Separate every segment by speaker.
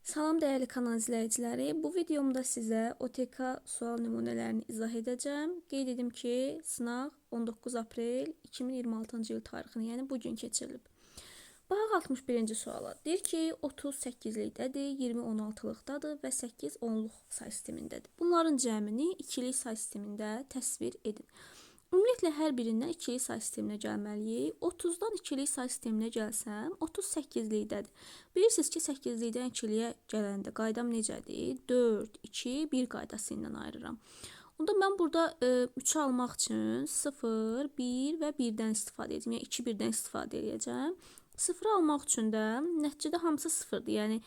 Speaker 1: Salam dəyərli kanal izləyiciləri. Bu videomda sizə OTK sual nümunələrini izah edəcəm. Qeyd edim ki, sınaq 19 aprel 2026-cı il tarixini, yəni bugün keçirilib. Baxaq 61-ci suala. Deyir ki, 30 8-likdədir, 20 16-lıqdadır və 8 10-luq say sistemindədir. Bunların cəmini ikilik say sistemində təsvir edin. Ümumiyyətlə, hər birindən ikilik say sisteminə gəlməliyik. 30-dan ikilik say sisteminə gəlsəm, 30 8-likdədir. Bilirsiniz ki, 8-likdən ikiliyə gələndə qaydam necədir? 4, 2, 1 qaydası ilə ayırıram. Onda mən burada 3'ü almaq üçün 0, 1 və 1-dən istifadə edəcəm. Yəni 2 1-dən istifadə edəcəm. 0'ı almaq üçün də nəticədə hamısı 0'dır. Yəni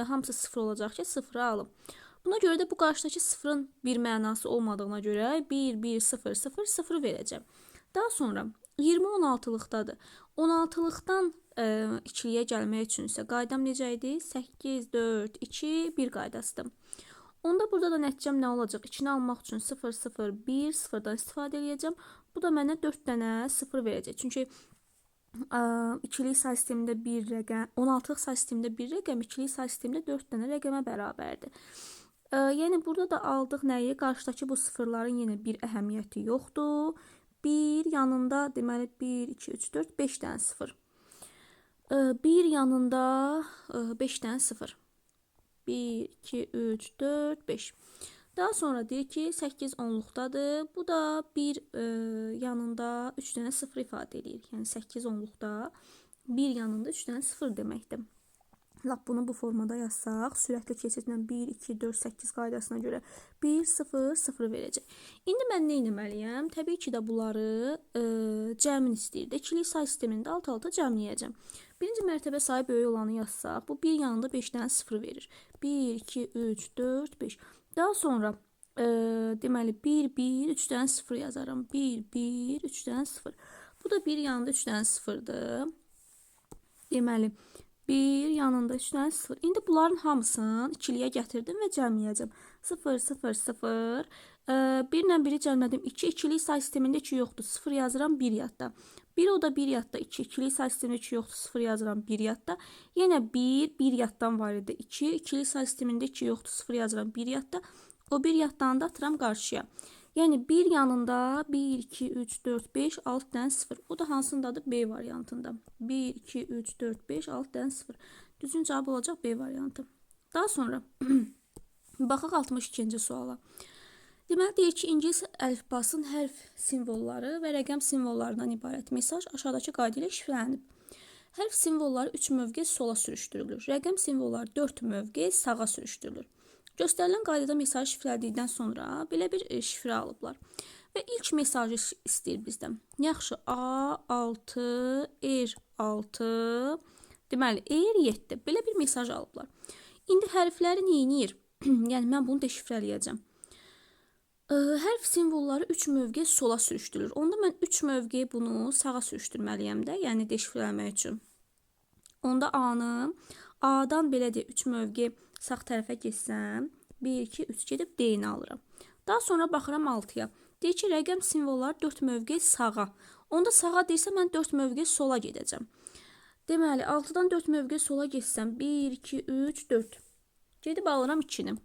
Speaker 1: hamısı 0 olacaq ki, 0'ı alım. Buna görə də bu qarşıdakı 0'ın bir mənası olmadığına görə 1, 1, 0, 0, 0 verəcəm. Daha sonra 20 16-lıqdadır. 16-lıqdan ikiliyə gəlmək üçün isə qaydam necə idi? 8, 4, 2, 1 qaydasıdır. Onda burada da nəticəm nə olacaq? 2'ni almaq üçün 0, 0, 1, 0'dan istifadə edəcəm. Bu da mənə 4 dənə 0 verəcək. Çünki ikilik say sistemində bir rəqəm, 16-lıq say sistemində bir rəqəm, ikilik say sistemində 4 dənə rəqəmə bərabərdir. Yəni burada da aldıq nəyi? Qarşıdakı bu sıfırların yenə bir əhəmiyyəti yoxdur. 1 yanında deməli 1, 2, 3, 4, 5 dənə 0. 1 yanında 5 dənə 0. 1, 2, 3, 4, 5. Daha sonra deyir ki 8 10'luqdadır. Bu da 1 yanında 3 dənə 0 ifadə edir. Yəni 8 10'luqda 1 yanında 3 dənə 0 deməkdir. Lap bunu bu formada yazsaq, sürətli keçidlə 1, 2, 4, 8 qaydasına görə 1, 0, 0 verəcək. İndi mən nə etməliyəm? Təbii ki də bunları cəmin istəyir. İkilik say sistemində alt-alta cəmləyəcəm. Birinci mərtəbə sayı böyük olanı yazsaq, bu 1 yanında 5 dənə 0 verir. 1, 2, 3, 4, 5. Daha sonra deməli 1, 1, 3 dənə 0 yazarım. 1, 1, 3 dənə 0. Bu da 1 yanında 3 dənə 0'dır. Deməli 1 yanında 3 dənə 0. İndi bunların hamısını ikiliyə gətirdim və cəmləyəcəm. 0, 0, 0. 1 ilə 1'i cəmlədim. 2 ikilik say sistemində 2 yoxdur. 0 yazıram 1 yadda. 1 o da 1 yadda. 2 ikilik say sistemində 2 yoxdur. 0 yazıram 1 yadda. Yenə 1 yaddan var idi. 2 ikilik say sistemində 2 yoxdur. 0 yazıram 1 yadda. O 1 yaddan da atıram qarşıya. Yəni 1 yanında 1, 2, 3, 4, 5, 6 dənə 0. O da hansındadır? B variantında. 1, 2, 3, 4, 5, 6 dənə 0. Düzgün cavab olacaq B variantı. Daha sonra baxaq 62-ci suala. Deməli deyir ki, İngilis əlifbasının hərf simvolları və rəqəm simvollarından ibarət mesaj aşağıdakı qayda ilə şifrələnib. Hərf simvolları 3 mövqe sola sürüşdürülür. Rəqəm simvolları 4 mövqe sağa sürüşdürülür. Göstərilən qaydada mesajı şifrələdikdən sonra belə bir şifrə alıblar. Və ilk mesajı istəyir bizdən. Yaxşı, A6, R6, deməli, R7. Belə bir mesaj alıblar. İndi hərfləri neyinir? Yəni, mən bunu deşifrələyəcəm. Hərf simvolları 3 mövqe sola sürüşdürülür. Onda mən 3 mövqe bunu sağa sürüşdürməliyəm də, yəni deşifrələmək üçün. Onda A-nı, A-dan belə deyə 3 mövqe sağ tərəfə geçsəm, 1, 2, 3 gedib D-ni alıram. Daha sonra baxıram 6-ya. Deyir ki, rəqəm simvolları 4 mövqe sağa. Onda sağa deyirsə, mən 4 mövqe sola gedəcəm. Deməli, 6-dan 4 mövqe sola geçsəm, 1, 2, 3, 4. Gedib alıram 2-ni.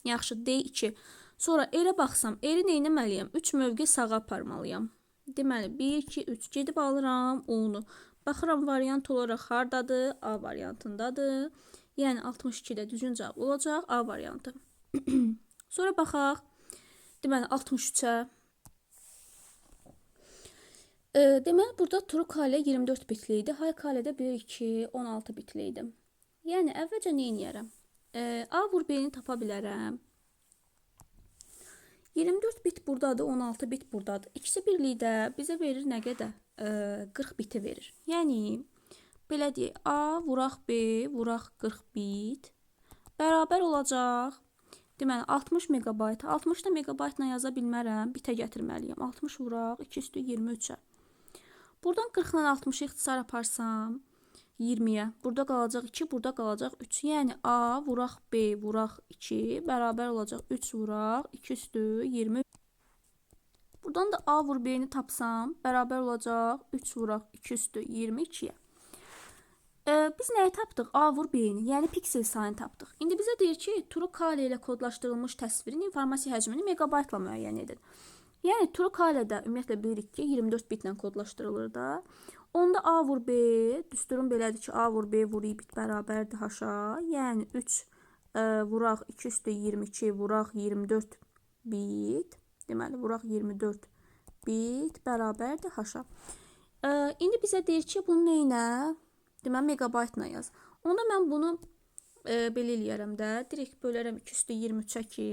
Speaker 1: Yaxşı, D2. Sonra R-ə baxsam, R-i nə etməliyəm? 3 mövqe sağa aparmalıyam. Deməli, 1, 2, 3 gedib alıram 10-u. Baxıram variant olaraq hardadır? A variantındadır. Yəni 62-də düzgün cavab olacaq A variantı. Sonra baxaq. Deməli 63-ə. Deməli burada true kale 24 bitli idi. High kaledə 1, 2, 16 bitli idi. Yəni əvvəlcə nə edərəm? A vur B-ni tapa bilərəm. 24 bit buradadır, 16 bit buradadır. İkisi birlikdə bizə verir nə qədər? 40 biti verir. Yəni belə deyək, A vuraq B vuraq 40 bit bərabər olacaq. Deməli 60 megabayt. 60 da megabaytla yaza bilmərəm. Bitə gətirməliyəm. 60 vuraq 2 üstü 23-ə. Buradan 40 ilə 60-ı ixtisar aparsam 20-yə. Burada qalacaq 2, burada qalacaq 3. Yəni A vuraq B vuraq 2 bərabər olacaq 3 vuraq 2 üstü 20. Buradan da A vur B-ni tapsam bərabər olacaq 3 vuraq 2 üstü 22-yə. Biz nəyi tapdıq? A vur B-ni, yəni piksel sayını tapdıq. İndi bizə deyir ki, true kale ilə kodlaşdırılmış təsvirin informasiya həcmini megabaytla müəyyən edin. Yəni true kale-də ümumiyyətlə bilirik ki, 24 bitlə kodlaşdırılır da. Onda A vur B, düsturum belədir ki, A vur B vur I bit bərabərdir H-a. Yəni 3 vuraq 2 üstü 22 vuraq 24 bit. Deməli, vuraq 24 bit bərabərdir H-a. İndi bizə deyir ki, bunu neynə? Deməli, megabaytla yaz. Onda mən bunu belə eləyərəm də. Direkt bölərəm 2 üstü 23-ə ki,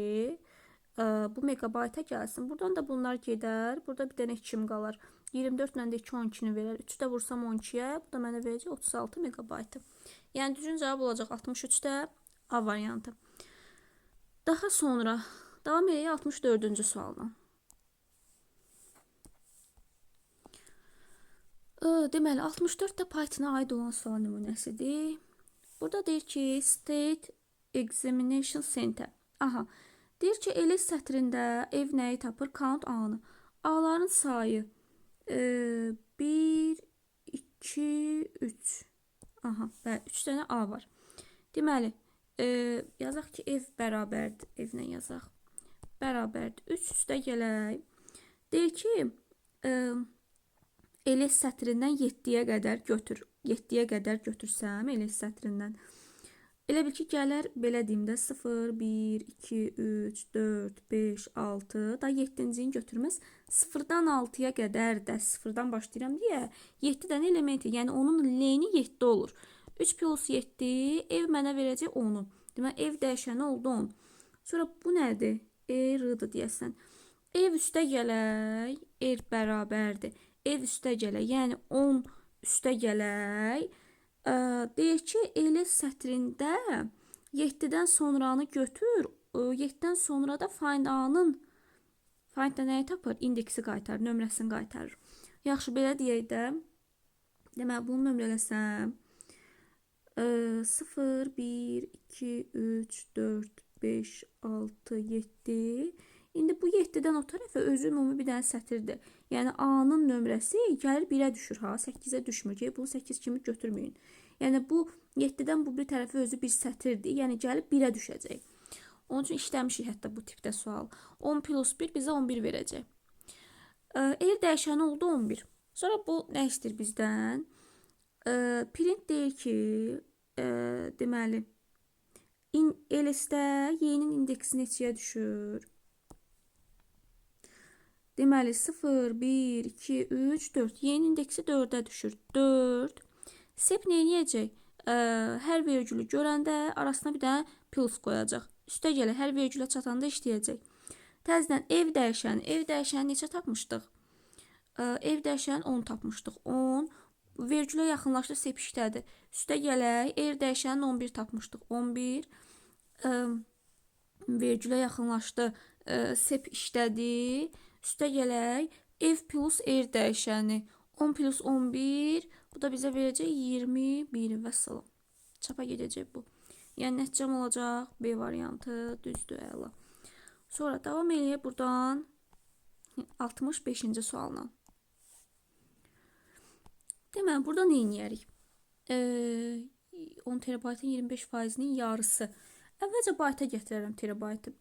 Speaker 1: bu megabayta gəlsin. Buradan da bunlar gedər. Burada bir dənə 2 qalar. 24 ilə də 2 12-ni verər. 3 də vursam 12-yə, bu da mənə verəcək 36 megabaytı. Yəni düzgün cavab olacaq 63-də A variantı. Daha sonra davam edək 64-cü sualla. Deməli, 64 də Python-a aid olan sual nümunəsidir. Burada deyir ki, State Examination Center. Aha, deyir ki, else sətrində ev nəyi tapır? Count A-nı. A-ların sayı 1, 2, 3. Aha, və 3 dənə A var. Deməli, yazaq ki, ev bərabərdir. Evlə yazaq. Bərabərdir. 3 üstə gələk. Deyir ki, else sətrindən 7-yə qədər götür. 7-yə qədər götürsəm else sətrindən. Elə bil ki, gələr belə deyim də 0, 1, 2, 3, 4, 5, 6. Da 7-cini götürməz. 0-dan 6-ya qədər də 0-dan başlayıram deyə 7 dənə elementi. Yəni onun leni 7 olur. 3 plus 7 ev mənə verəcək 10-u. Deməli, ev dəyişəni oldu 10. Sonra bu nədir? R-dır deyəsən. Ev üstə gələk. R bərabərdir. Ev üstə gələk, yəni 10 üstə gələk. Deyir ki, else sətrində 7-dən sonranı götür. 7-dən sonra da find A-nın find-da nəyi tapır? İndeksi qaytarır, nömrəsini qaytarır. Yaxşı, belə deyək də. Deməli, bunu nömrələsəm 0, 1, 2, 3, 4, 5, 6, 7. İndi bu 7-dən o tərəfə özü ümumi bir dənə sətirdir. Yəni A-nın nömrəsi gəlir 1-ə düşür ha, 8-ə düşmür ki, bunu 8 kimi götürməyin. Yəni bu 7-dən bu bir tərəfə özü bir sətirdir. Yəni gəlib 1-ə düşəcək. Onun üçün işləmişik hətta bu tipdə sual. 10 plus 1 bizə 11 verəcək. R dəyişəni oldu 11. Sonra bu nə istəyir bizdən? Print deyir ki, deməli, else-də y-nin indeksi neçəyə düşür? Deməli, 0, 1, 2, 3, 4. Y-nin indeksi 4-ə düşür. 4. Sep nə edəcək? Hər vergülü görəndə arasına bir dənə plus qoyacaq. Üstə gələ, hər vergülə çatanda işləyəcək. Təzədən ev dəyişəni neçə tapmışdıq? Ev dəyişəni 10 tapmışdıq. 10. Vergülə yaxınlaşdı, sep işlədi. Üstə gələk, ev dəyişəni 11 tapmışdıq. 11. Vergülə yaxınlaşdı, sep işlədi. Üstə gələk, ev plus r dəyişəni 10 plus 11, bu da bizə verəcək 21 və salam. Çapa gedəcək bu. Yəni nəticəm olacaq B variantı, düzdür, əla. Sonra davam eləyək buradan 65-ci sualla. Deməli, burada nə edərik? 10 terabaytın 25%-nin yarısı. Əvvəlcə bayta gətirərəm terabaytı.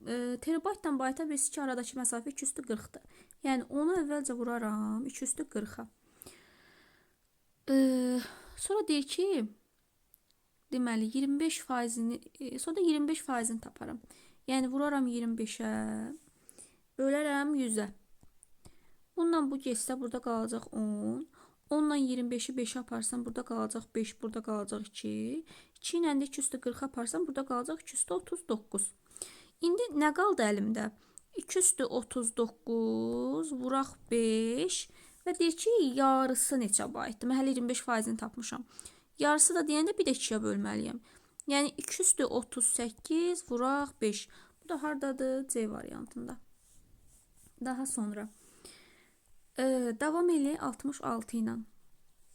Speaker 1: Terabaytdan bayta bilsin ki, aradakı məsafə 2 üstü 40-dır. Yəni onu əvvəlcə vuraram 2 üstü 40-a. Sonra deyir ki, deməli 25%-ni, sonra 25%-ni taparam. Yəni vuraram 25-ə, bölərəm 100-ə. Bundan bu geçsə burada qalacaq 10. 10-la 25-i 5-ə aparsam burada qalacaq 5, burada qalacaq 2. 2 ilə də 2 üstü 40 aparsam burada qalacaq 2 üstü 39. İndi nə qaldı əlimdə? 2 üstü 39 vuraq 5 və deyir ki, yarısı neçə baytdır? Mən hələ 25%-ni tapmışam. Yarısı da deyəndə bir də 2-yə bölməliyəm. Yəni 2 üstü 38 vuraq 5. Bu da hardadır? C variantında. Daha sonra davam eləyək 66 ilə.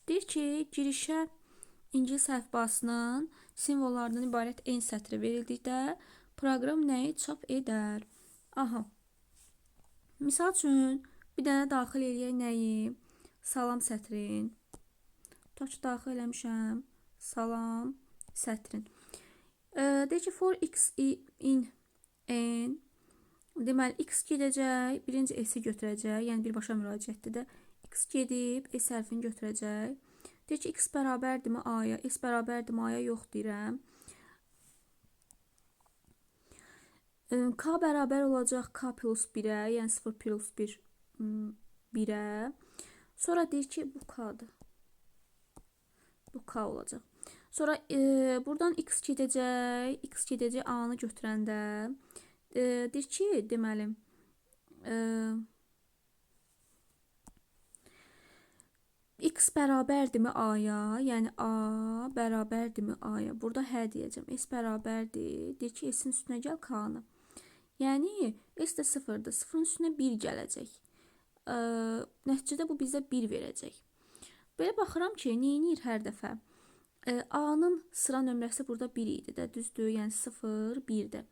Speaker 1: Deyir ki, girişə İngilis əlifbasının simvollarından ibarət n sətri verildikdə proqram nəyi çap edər? Aha. Misal üçün bir dənə daxil eləyək nəyi? Salam sətrin. Tutaq ki, daxil eləmişəm. salam sətrin. Deyir ki, for x in n, deməli, x gedəcək, birinci s-i götürəcək, yəni birbaşa müraciətdir də, x gedib, s hərfini götürəcək. Deyir ki, x bərabərdirmi a-ya, s bərabərdirmi a-ya, yox deyirəm. K bərabər olacaq k plus 1-ə, yəni 0 plus 1 1-ə. Sonra deyir ki, bu k-dır. Bu k olacaq. Sonra buradan x gedəcək a-nı götürəndə. Deyir ki, deməli, x bərabərdirmi a-ya, yəni a bərabərdirmi a-ya. Burada hə deyəcəm, s bərabərdir. Deyir ki, s-in üstünə gəl k-nı. Yəni, s də 0-dır, 0-ın üstünə 1 gələcək. Nəticədə bu bizə 1 verəcək. Belə baxıram ki, neyinir hər dəfə? A-nın sıra nömrəsi burada 1 idi də, düzdür, yəni 0, 1-dir.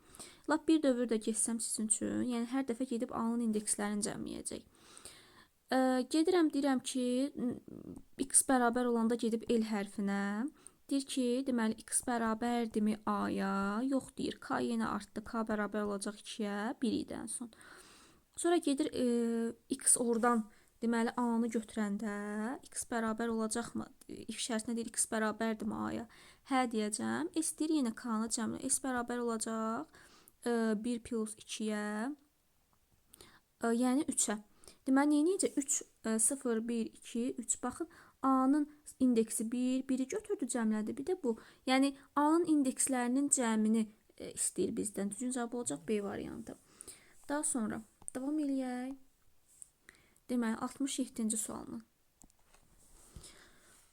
Speaker 1: Lap bir dövr də geçsəm sizin üçün, yəni hər dəfə gedib A-nın indekslərini cəmləyəcək. Gedirəm, deyirəm ki, x bərabər olanda gedib L hərfinə. Deyir ki, deməli, x bərabərdirmi A-ya? Yox deyir, k yenə artdı, k bərabər olacaq 2-yə, 1 idi ən son. Sonra gedir x oradan, deməli, a-nı götürəndə x bərabər olacaqmı? İf şərtində deyir x bərabərdirmi a-ya? Hə deyəcəm. S deyir yenə k-nı cəmlə. S bərabər olacaq 1 plus 2-yə, yəni 3-ə. Deməli, necə? 3, 0, 1, 2, 3. Baxın, a-nın indeksi 1, 1-i götürdü cəmlədi. Bir də bu. Yəni, a-nın indekslərinin cəmini istəyir bizdən. Düzgün cavab olacaq B variantı. Daha sonra davam eləyək. Deməli, 67-ci sualına.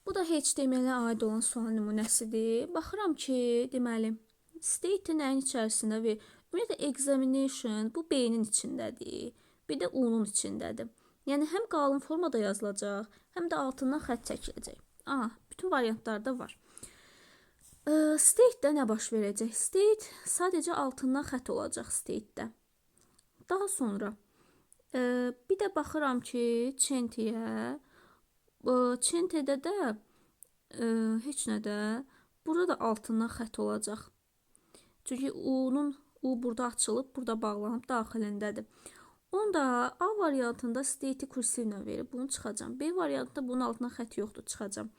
Speaker 1: Bu da HTML-ə aid olan sual nümunəsidir. Baxıram ki, deməli, state nəyin içərisində və ümumiyyətlə examination bu B-nin içindədir. Bir də U-nun içindədir. Yəni, həm qalın formada yazılacaq, həm də altından xətt çəkiləcək. Bütün variantlarda var. State-də nə baş verəcək? State sadəcə altından xətt olacaq state-də. Daha sonra bir də baxıram ki, change-yə. Change-də də heç nədə. Burada da altından xətt olacaq. Çünki U burada açılıb, burada bağlanıb daxilindədir. Onda A variantında state-i kursivlə verib, bunu çıxacam. B variantında bunun altına xətt yoxdur, çıxacam.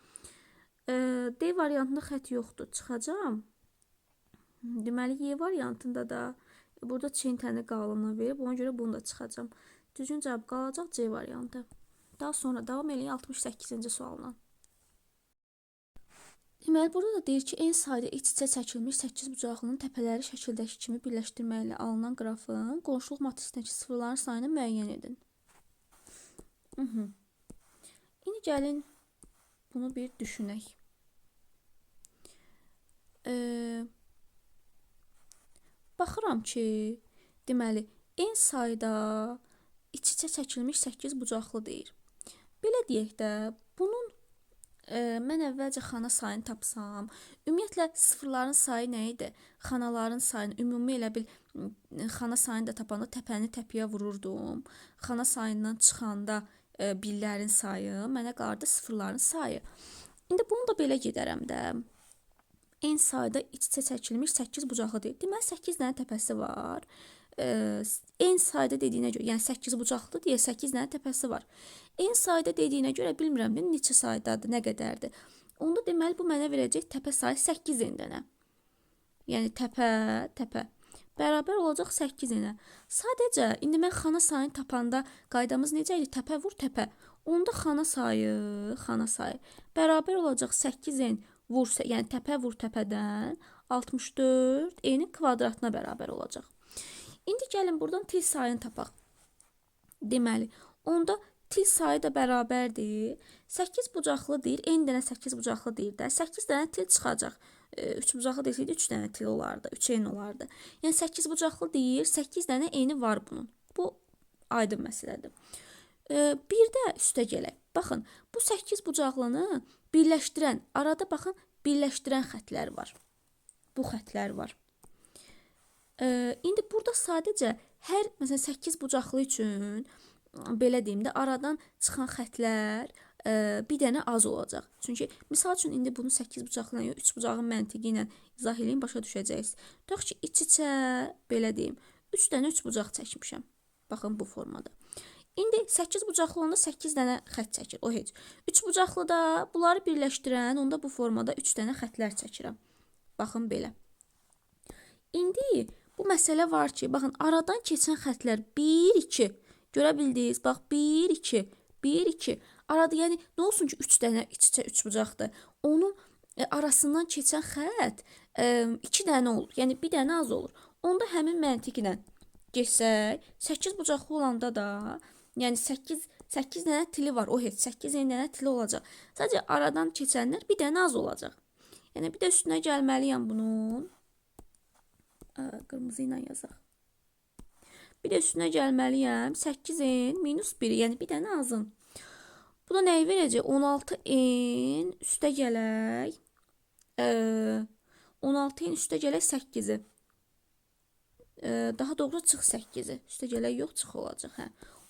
Speaker 1: D variantında xətt yoxdur, çıxacam. Deməli, Y variantında da burada çentəni qalınlığı verib, ona görə bunu da çıxacam. Düzgün cavab qalacaq C variantı. Daha sonra davam eləyək 68-ci sualına. Deməli, burada da deyir ki, en sayda iç-içə çəkilmiş 8 bucaqlının təpələri şəkildəki kimi birləşdirməklə alınan qrafın qonşuluq matrisindəki sıfırların sayını müəyyən edin. İndi gəlin bunu bir düşünək. Baxıram ki, deməli, en sayda iç-içə çəkilmiş 8 bucaqlı deyir. Belə deyək də, bunun mən əvvəlcə xana sayını tapsam, ümumiyyətlə sıfırların sayı nə idi? Xanaların sayını, ümumi elə bil xana sayını da tapanda təpəni təpiyə vururdum. Xana sayından çıxanda birlərin sayı, mənə qalırdı sıfırların sayı. İndi bunu da belə gedərəm də. En sayda iç-içə çəkilmiş 8 bucaqlı deyil. Deməli, 8 dənə təpəsi var. En sayda dediyinə görə, yəni 8 bucaqlı deyə 8 dənə təpəsi var. En sayda dediyinə görə bilmirəm neçə saydadır, nə qədərdir. Onda deməli, bu mənə verəcək təpə sayı 8 dənə. Yəni təpə. Bərabər olacaq 8 dənə. Sadəcə, indi mən xana sayını tapanda qaydamız necə idi? Təpə vur təpə. Onda xana sayı bərabər olacaq 8 vur, yəni təpə vur təpədən 64 enin kvadratına bərabər olacaq. İndi gəlin buradan til sayını tapaq. Deməli, onda til sayı da bərabərdir. 8 bucaqlı deyir, n dənə 8 bucaqlı deyir də. 8 dənə til çıxacaq. 3 bucaqlı desəydi 3 dənə til olardı, 3 n olardı. Yəni 8 bucaqlı deyir, 8 dənə eni var bunun. Bu aydın məsələdir. Bir də üstə gələk. Baxın, bu 8 bucaqlını birləşdirən, arada baxın, birləşdirən xətlər var. Bu xətlər var. İndi burada sadəcə məsələn 8 bucaqlı üçün belə deyim də aradan çıxan xətlər bir dənə az olacaq. Çünki misal üçün indi bunu 8 bucaqla yox, 3 bucağın məntiqi ilə izah eləyin, başa düşəcəksiniz. Tutaq ki, iç-içə belə deyim, 3 dənə 3 bucaq çəkmişəm. Baxın bu formada. İndi 8 bucaqlı onda 8 dənə xətt çəkir. O heç. 3 bucaqlı da bunları birləşdirən, onda bu formada 3 dənə xəttlər çəkirəm. Baxın belə. İndi bu məsələ var ki, baxın aradan keçən xəttlər 1, 2. Görə bildiniz? Bax 1, 2, 1, 2. Arada yəni nə olsun ki 3 dənə iç-içə 3 bucaqdır. Onun arasından keçən xətt 2 dənə olur. Yəni bir dənə az olur. Onda həmin məntiqlə geçsək, 8 bucaqlı olanda da, yəni 8 dənə tili var. O heç 8 dənə tili olacaq. Sadəcə aradan keçənlər bir dənə az olacaq. Yəni bir də üstünə gəlməliyəm bunun. Qırmızı ilə yazaq. Bir də üstünə gəlməliyəm 8-in minus 1, yəni bir dənə azın. Bu da nəyi verəcək? 16-in üstə gələk 16-in üstə gələk 8-i. Daha doğru çıx 8-i. Üstə gələk yox, çıx olacaq.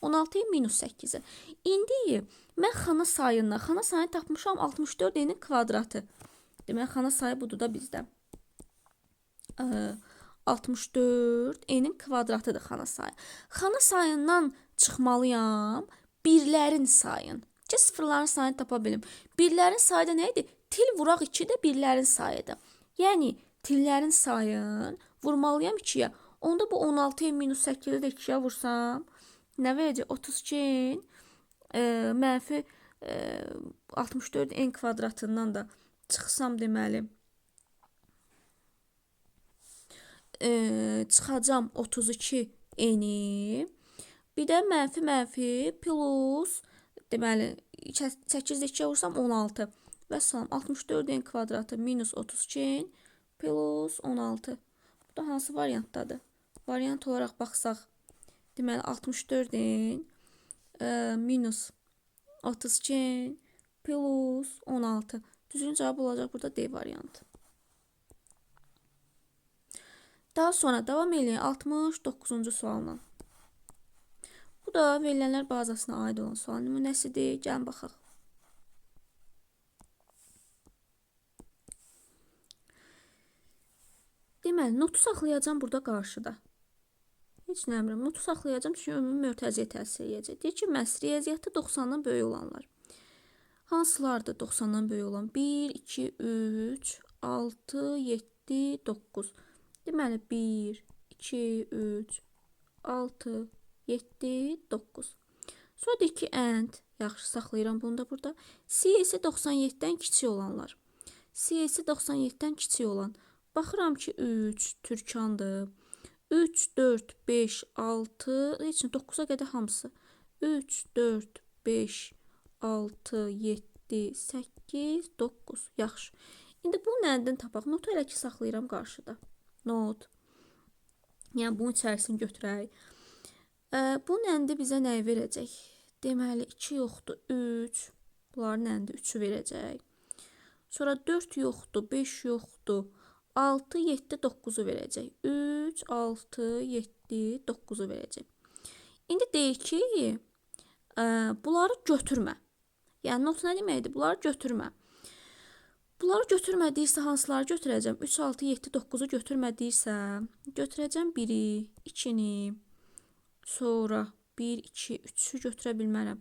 Speaker 1: 16-in minus 8-i. İndi mən xana sayını tapmışam 64-in kvadratı. Demək, xana sayı budur da bizdə. 64-in kvadratıdır xana sayı. Xana sayından çıxmalıyam birlərin sayın. Ki, sıfırların sayını tapa bilim. Birlərin sayı da nə idi? Til vuraq 2 də birlərin sayıdır. Yəni, tillərin sayın vurmalıyam 2-yə. Onda bu 16-yə minus 8-i də 2-yə vursam, nə verəcək? 32-in mənfi 64-in kvadratından da çıxsam deməli. Çıxacam 32-ni. Bir də mənfi plus deməli 8-də 2-yə vursam 16. Və salam 64-in kvadratı minus 32 plus 16. Bu da hansı variantdadır? Variant olaraq baxsaq, deməli 64-in minus 32 plus 16. Düzgün cavab olacaq burada D variantı. Daha sonra davam edin 69-cu sualla. Bu da verilənlər bazasına aid olan sual nümunəsidir. Gəlin baxaq. Deməli, notu saxlayacağım burada qarşıda. Heç nə əmrəm. Notu saxlayacağım çünki ümumi mörtəziyə təsir edəcək. Deyir ki, məhz riyaziyyatda 90-dan böyük olanlar. Hansılardır 90-dan böyük olan? 1, 2, 3, 6, 7, 9. Deməli, 1, 2, 3, 6, 7, 9. Sonra deyir ki, and. Yaxşı, saxlayıram bunu da burada. CS 97-dən kiçik olanlar. CS 97-dən kiçik olan. Baxıram ki, 3 türkandır. 3, 4, 5, 6, heç 9-a qədər hamısı. 3, 4, 5, 6, 7, 8, 9. Yaxşı. İndi bunu nədən tapaq? Notu elə ki, saxlayıram qarşıda. Not. Yəni, bunun içərisini götürək. Bunun əndi bizə nəyi verəcək? Deməli, 2 yoxdur, 3. Bunların əndi 3-ü verəcək. Sonra 4 yoxdur, 5 yoxdur. 6, 7, 9-u verəcək. 3, 6, 7, 9-u verəcək. İndi deyir ki, bunları götürmə. Yəni, not nə deməkdir? Bunları götürmə. Bunları götürmədiysə, hansıları götürəcəm? 3, 6, 7, 9-u götürmədiysə, götürəcəm 1-i, 2-ni, sonra 1, 2, 3-ü götürə bilmərəm.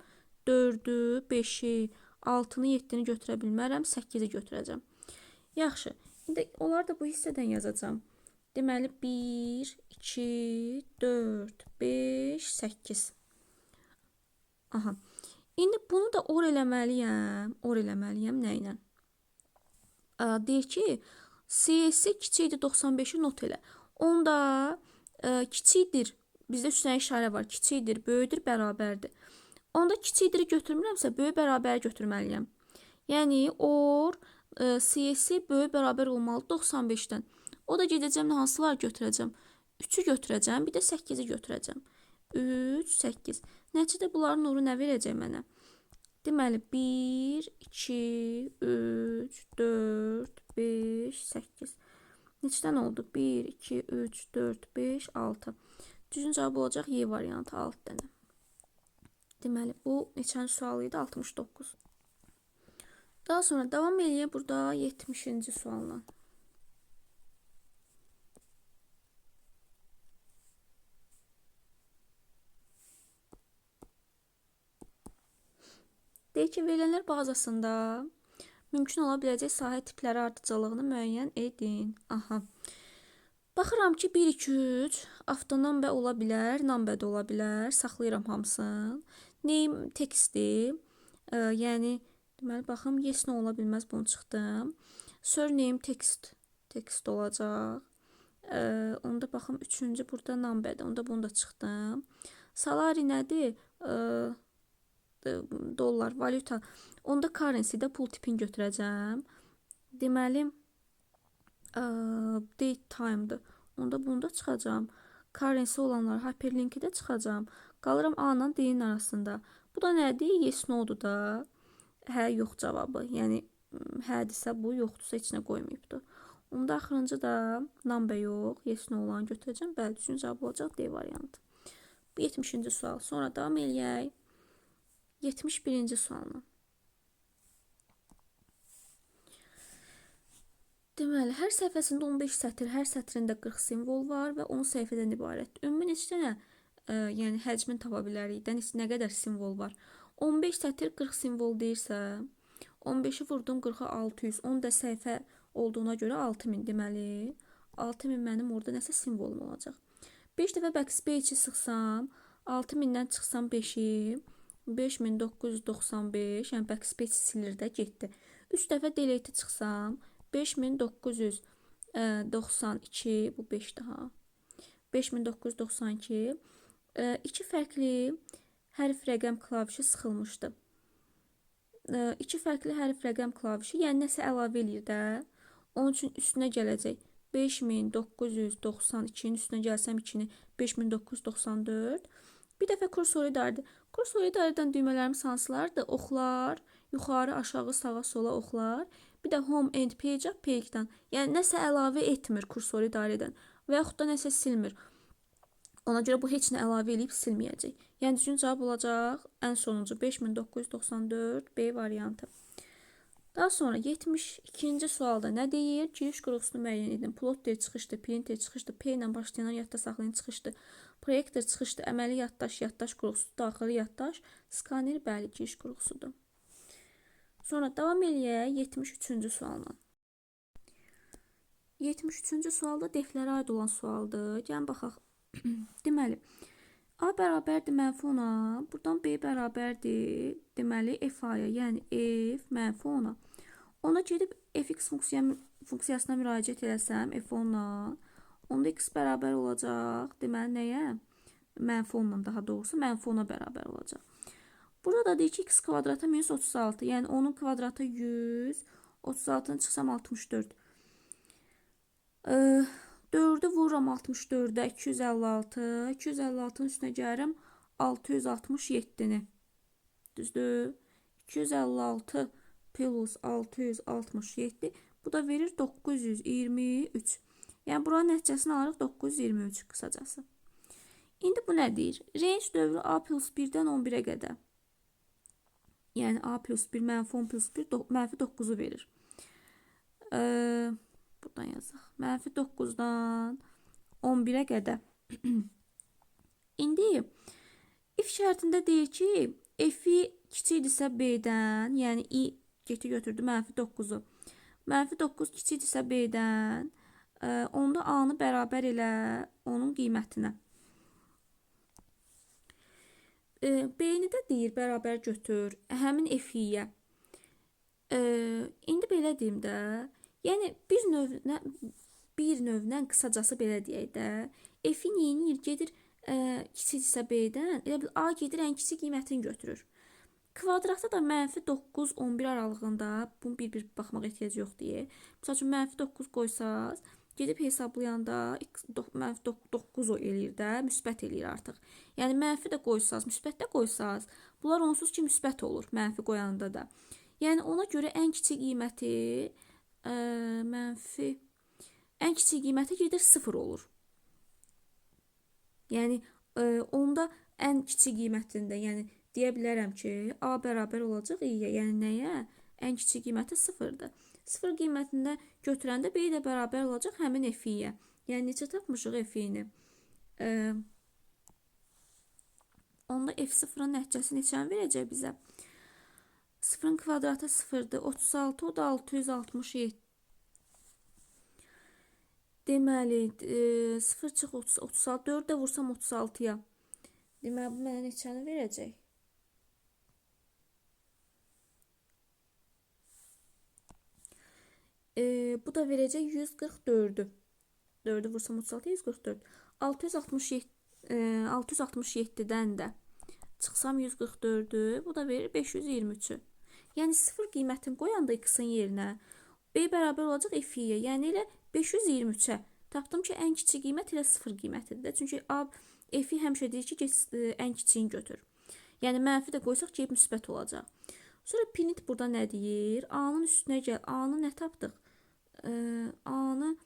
Speaker 1: 4-ü, 5-i, 6-nı, 7-ni götürə bilmərəm. 8-i götürəcəm. Yaxşı. İndi onları da bu hissədən yazacağım. Deməli, 1, 2, 4, 5, 8. Aha. İndi bunu da or eləməliyəm. Or eləməliyəm nə ilə? Deyir ki, CS kiçikdir 95-i not elə. Onda kiçikdir. Bizdə üstünə işarə var. Kiçikdir, böyüdür, bərabərdir. Onda kiçikdiri götürmürəmsə, böyük bərabəri götürməliyəm. Yəni, or CS böyük bərabər olmalı 95-dən. O da gedəcəm, hansılar götürəcəm? 3-ü götürəcəm, bir də 8-i götürəcəm. 3, 8. Nəticədə bunların oru nə verəcək mənə? Deməli, 1, 2, 3, 4, 5, 8. Neçədən oldu? 1, 2, 3, 4, 5, 6. Düzgün cavab olacaq Y variantı 6 dənə. Deməli, bu neçənci sual idi? 69. Daha sonra davam eləyək burada 70-ci sualla. Deyək ki, verilənlər bazasında mümkün ola biləcək sahə tipləri ardıcıllığını müəyyən edin. Aha. Baxıram ki, 1, 2, 3 avtonombe ola bilər, numbe də ola bilər. Saxlayıram hamısını. Name textdir. Yəni, deməli, baxım, yes, no ola bilməz, bunu çıxdım. Surname text olacaq. Onda baxım, üçüncü burada numbedir. Onda bunu da çıxdım. Salary nədir? Dollar, valyuta. Onda currency-də pul tipini götürəcəm. Deməli, date time-dır. Onda bunu da çıxacam. Currency olanlar hyperlink-i də çıxacam. Qalıram A-la D-nin arasında. Bu da nədir? Yes, no-dur da. Hə, yox cavabı. Yəni, hədirsə bu, yoxdursa heç nə qoymayıbdır. Onda axırıncı da number yox. Yes, no olanı götürəcəm. Bəli, düzgün cavab olacaq D variantı. Bu 70-ci sual. Sonra davam eləyək. 71-ci sualına. Deməli, hər səhifəsində 15 sətr, hər sətrində 40 simvol var və 10 səhifədən ibarət. Ümumi neçə dənə, yəni həcmin tapa bilərik. Nə qədər simvol var? 15 sətr 40 simvol deyirsə, 15-i vurdum 40-a 600, 10 da səhifə olduğuna görə 6000 deməli. 6000 mənim orada nəsə simvolum olacaq. 5 dəfə backspace-i sıxsam, 6000-dən çıxsam 5-i, 5995, yəni backspace silir də getdi. 3 dəfə delete çıxsam, 5992, bu 5 daha. 5992. 2 fərqli hərf rəqəm klavişi sıxılmışdı. 2 fərqli hərf rəqəm klavişi, yəni nəsə əlavə eləyir də. Onun üçün üstünə gələcək. 5992-nin üstünə gəlsəm 2-ni 5994. Bir dəfə kursor idarədir. Kursor idarədən düymələrimiz hansılardır? Oxlar, yuxarı, aşağı, sağa, sola oxlar. Bir də home and page up page-dan. Yəni nəsə əlavə etmir kursor idarədən və yaxud da nəsə silmir. Ona görə bu heç nə əlavə eləyib silməyəcək. Yəni düzgün cavab olacaq ən sonuncu 5994 B variantı. Daha sonra 72-ci sualda nə deyir? Giriş qurğusunu müəyyən edin. Plotter çıxışdı, printer çıxışdı, P ilə başlayan yaddaş saxlayan çıxışdı, proyektor çıxışdı, əməli yaddaş qurğusu, daxili yaddaş, skaner, bəli, giriş qurğusudur. Sonra davam eləyək 73-cü sualla. 73-cü sualda deflərə aid olan sualdır. Gəlin baxaq. Deməli, A bərabərdir mənfi 10-a, buradan B bərabərdir, deməli F-aya, yəni F mənfi 10-a. Ona gedib fx funksiyasına müraciət eləsəm F10-la, onda x bərabər olacaq, deməli nəyə? Mənfi 10-la, daha doğrusu mənfi 10-a bərabər olacaq. Burada da deyir ki, x kvadrata minus 36, yəni onun kvadratı 100, 36-dan çıxsam 64. 4-ü vururam 64-ə, 256, 256-nın üstünə gəlirim 667-ni. Düzdür? 256 plus 667, bu da verir 923. Yəni buranın nəticəsini alırıq 923 qısacası. İndi bu nə deyir? Range dövrü A plus 1-dən 11-ə qədər. Yəni A plus 1, mənfi 10 plus 1, mənfi 9-u verir. Buradan yazaq. Mənfi 9-dan 11-ə qədər. İndi if şərtində deyir ki, f-i kiçikdirsə B-dən, yəni i geti götürdü mənfi 9-u. Mənfi 9 kiçikdirsə B-dən, onda A-nı bərabər elə onun qiymətinə. B-ni də deyir, bərabər götür, həmin f-iyə. İndi belə deyim də, yəni bir növlə qısacası belə deyək də, f-i neyinir, gedir kiçikdirsə B-dən, elə bil A gedir ən kiçik qiymətini götürür. Kvadratda da mənfi 9, 11 aralığında, bunu bir baxmaq ehtiyac yox deyə. Məsəl üçün, mənfi 9 qoysaz, gedib hesablayanda mənfi 9 o eləyir də, müsbət eləyir artıq. Yəni mənfi də qoysaz, müsbət də qoysaz, bunlar onsuz ki müsbət olur mənfi qoyanda da. Yəni ona görə ən kiçik qiyməti gedir 0 olur. Yəni onda ən kiçik qiymətində, yəni deyə bilərəm ki, A bərabər olacaq i-yə, yəni nəyə? ən kiçik qiyməti 0-dır. 0 qiymətində götürəndə B ilə bərabər olacaq həmin F-yə. Yəni necə tapmışıq F-ni? Onda F0-ın nəticəsi neçəni verəcək bizə? 0-ın kvadratı 0-dır. 36, o da 667. Deməli, 0 çıx 36, 4 də vursam 36-ya. Deməli, bu mənə neçəni verəcək? Bu da verəcək 144'ü. 4'ü vursam 36, 144. 667'dən də çıxsam 144'ü, bu da verir 523'ü. Yəni 0 qiymətini qoyanda x-in yerinə B bərabər olacaq f-yə, yəni elə 523'ə. Tapdım ki, ən kiçik qiymət elə 0 qiymətidir. Çünki f-i həmişə deyir ki, ən kiçiyini götür. Yəni mənfi də qoysaq ki, müsbət olacaq. Sonra pinit burada nə deyir? A-nın üstünə gəl. A-nı nə tapdıq? A-nın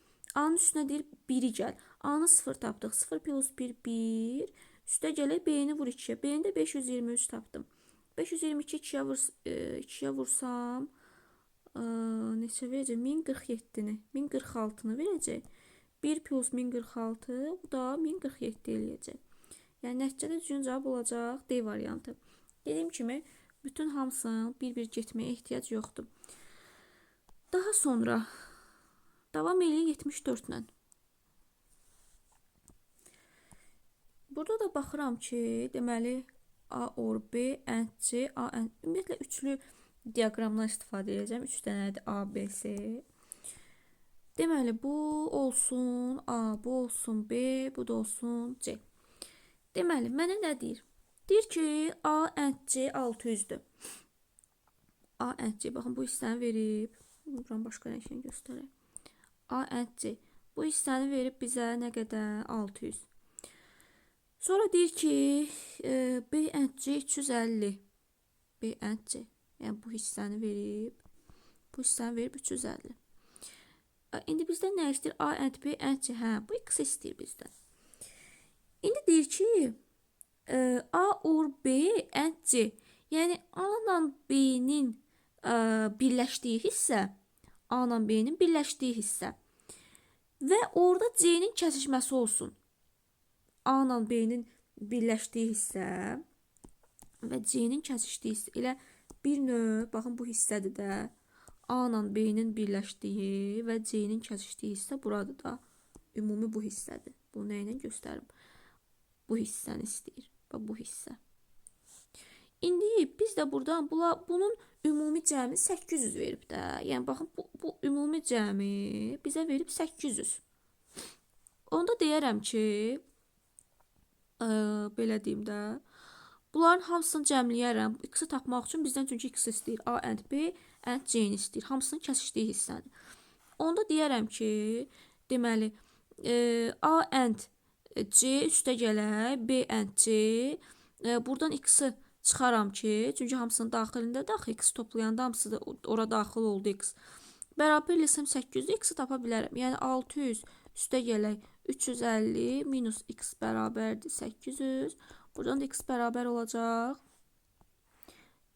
Speaker 1: üstünə deyir 1'i gəl. A-nı 0 tapdıq. 0 plus 1, 1. Üstə gələk B-ni vur 2'yə. B-ni də 523 tapdım. 522 2'yə vursam neçə verəcək? 1047'ni, 1046'nı verəcək. 1 plus 1046, bu da 1047 eləyəcək. Yəni nəticədə düzgün cavab olacaq D variantı. Dediyim kimi, bütün hamısının bir-bir getməyə ehtiyac yoxdur. Daha sonra davam eləyək 74 ilə. Burada da baxıram ki, deməli A or B, and C, A, and ümumiyyətlə üçlü diaqramdan istifadə edəcəm. 3 dənədir A, B, C. Deməli bu olsun A, bu olsun B, bu da olsun C. Deməli mənə nə deyir? Deyir ki, A and C 600'dür. A and C, baxın bu hissəni verib. Buranın başqa rəngini göstərək. A and C. Bu hissəni verib bizə nə qədər? 600. Sonra deyir ki, B and C 350. B and C. Yəni bu hissəni verib. Bu hissəni verib 350. İndi bizdən nə istəyir? A and B and C. Hə, bu x istəyir bizdən. İndi deyir ki, A or B and C. Yəni A ilə B-nin birləşdiyi hissə, A ilə B-nin birləşdiyi hissə və orada C-nin kəsişməsi olsun. A ilə B-nin birləşdiyi hissə və C-nin kəsişdiyi hissə. Elə bir növ, baxın bu hissədir də. A ilə B-nin birləşdiyi və C-nin kəsişdiyi hissə buradır da. Ümumi bu hissədir. Bunu nə ilə göstərim? Bu hissəni istəyir. Bax bu hissə. İndi biz də buradan bunun ümumi cəmi 800 verib də. Yəni baxın bu ümumi cəmi bizə verib 800. Onda deyərəm ki, belə deyim də, bunların hamısını cəmləyərəm. X-i tapmaq üçün bizdən çünki X istəyir. A and B and C-ni istəyir. Hamısının kəsişdiyi hissəni. Onda deyərəm ki, deməli A and C üstə gələk, B and C. Buradan X-i çıxaram ki, çünki hamısının daxilində daxil X toplayanda hamısı da ora daxil oldu X. Bərabər eləsəm 800-də X-i tapa bilərəm. Yəni 600 üstə gələk 350 minus X bərabərdir 800. Buradan da X bərabər olacaq.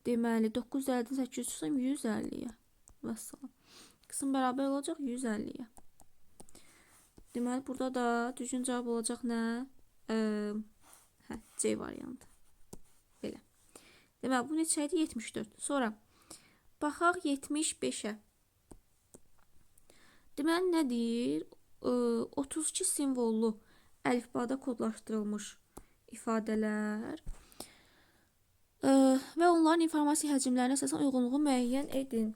Speaker 1: Deməli 950-dən 800 çıxsam 150-yə. Vəssalam. X-in bərabər olacaq 150-yə. Deməli burada da düzgün cavab olacaq nə? C variantı. Belə. Deməli bu neçə idi? 74. Sonra baxaq 75-ə. Deməli nə deyir? 32 simvollu əlifbada kodlaşdırılmış ifadələr və onların informasiya həcmlərinə əsasən uyğunluğu müəyyən edin.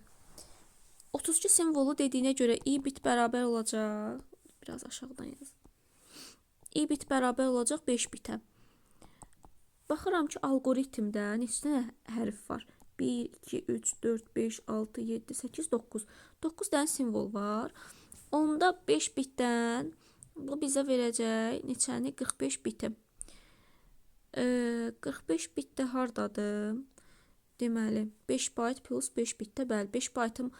Speaker 1: 32 simvolu dediyinə görə i bit bərabər olacaq. Biraz aşağıdan yaz. I bit bərabər olacaq 5 bitə. Baxıram ki, algoritmdə neçə hərf var? 1, 2, 3, 4, 5, 6, 7, 8, 9. 9 dənə simvol var. Onda 5 bitdən bu bizə verəcək neçəni? 45 biti. 45 bitdə hardadır? Deməli 5 byte plus 5 bitdə, bəli 5 byte'ım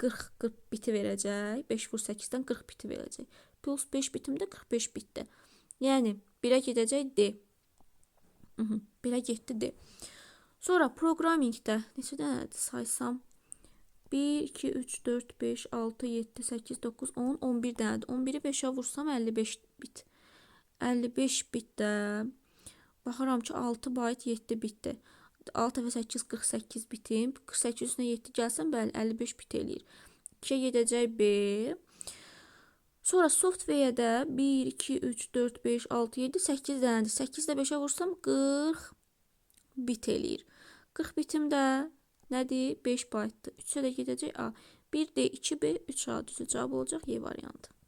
Speaker 1: 40 biti verəcək. 5 vur 8-dən 40 biti verəcək. Plus 5 bitim də 45 bitdə. Yəni 1-ə gedəcək D. 1-ə getdi D. Sonra programmingdə neçə dənədir saysam? 1, 2, 3, 4, 5, 6, 7, 8, 9, 10, 11 dənədir. 11-i 5-ə vursam 55 bit. 55 bitdə baxıram ki 6 bayt 7 bitdir. 6 və 8 48 bitim. 48 üstünə 7 gəlsən, bəli 55 bit eləyir. 2-yə gedəcək B. Sonra software-də 1, 2, 3, 4, 5, 6, 7, 8 dənədir. 8 də 5-ə vursam 40 bit eləyir. 40 bitim də nədir? 5 baytdır. 3-ə də gedəcək A. 1D, 2B, 3A düzü cavab olacaq Y variantı.